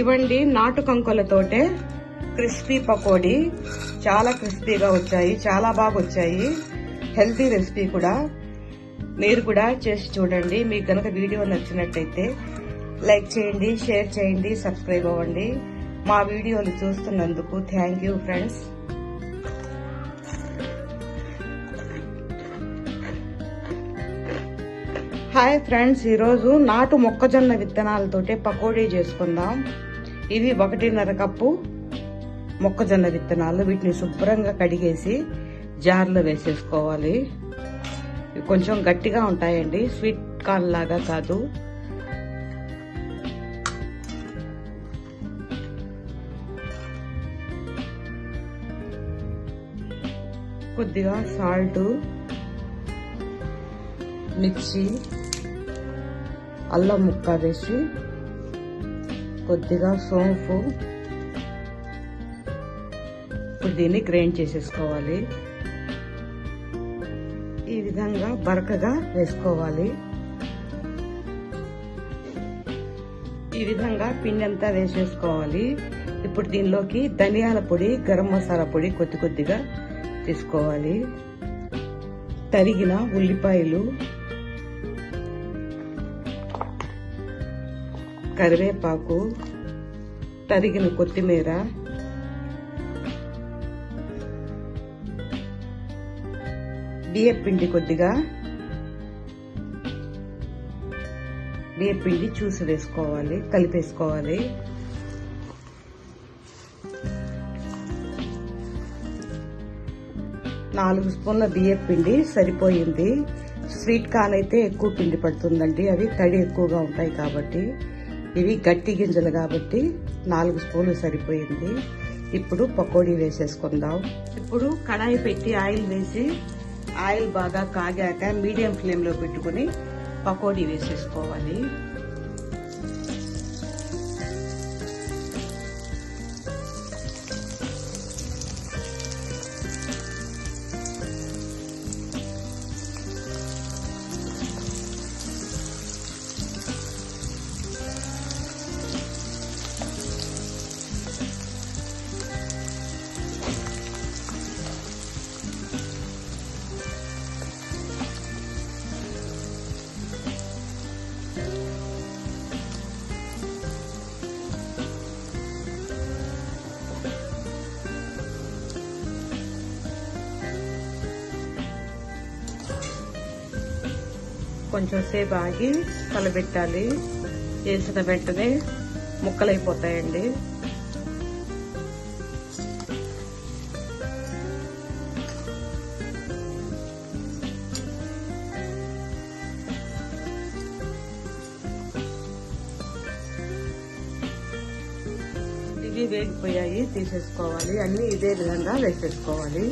ఇవండి నాటు కంకులతోటే క్రిస్పీ పకోడీ. చాలా క్రిస్పీగా వచ్చాయి, చాలా బాగా వచ్చాయి. హెల్తీ రెసిపీ కూడా. మీరు కూడా చేసి చూడండి. మీకు గనక వీడియో నచ్చినట్టయితే లైక్ చేయండి, షేర్ చేయండి, సబ్స్క్రైబ్ అవ్వండి. మా వీడియోలు చూస్తున్నందుకు thank you friends. Hi friends, ఈరోజు నాటు మొక్కజొన్న విత్తనాలతోటే పకోడీ చేసుకుందాం. ఇవి 1.5 కప్పు మొక్కజొన్న విత్తనాలు. వీటిని శుభ్రంగా కడిగేసి జార్లో వేసేసుకోవాలి. ఇవి కొంచెం గట్టిగా ఉంటాయండి, స్వీట్ కార్న్ లాగా కాదు. కొద్దిగా సాల్ట్, మిర్చి, అల్లం ముక్క వేసి కొద్దిగా సోంపు. ఇప్పుడు దీన్ని గ్రైండ్ చేసేసుకోవాలి. ఈ విధంగా బరకగా వేసుకోవాలి. ఈ విధంగా పిండి అంతా వేసేసుకోవాలి. ఇప్పుడు దీనిలోకి ధనియాల పొడి, గరం మసాలా పొడి కొద్దిగా తీసుకోవాలి. తరిగిన ఉల్లిపాయలు, కరివేపాకు, తరిగిన కొత్తిమీర, బియ్యపిండి కొద్దిగా, బియ్యపిండి చూసి వేసుకోవాలి, కలిపేసుకోవాలి. నాలుగు స్పూన్ల బియ్యపిండి సరిపోయింది. స్వీట్ కార్న్ అయితే ఎక్కువ పిండి పడుతుందండి, అవి తడి ఎక్కువగా ఉంటాయి కాబట్టి. ఇవి గట్టి గింజలు కాబట్టి 4 స్పూన్లు సరిపోయింది. ఇప్పుడు పకోడీ వేసేసుకుందాం. ఇప్పుడు కడాయి పెట్టి ఆయిల్ వేసి, ఆయిల్ బాగా కాగాక మీడియం ఫ్లేమ్ లో పెట్టుకుని పకోడీ వేసేసుకోవాలి. కొంచెం సేపు ఆగి కలబెట్టాలి. వేసిన వెంటనే ముక్కలైపోతాయండి. ఇవి వేగిపోయాయి, తీసేసుకోవాలి. అన్ని ఇదే విధంగా వేసేసుకోవాలి.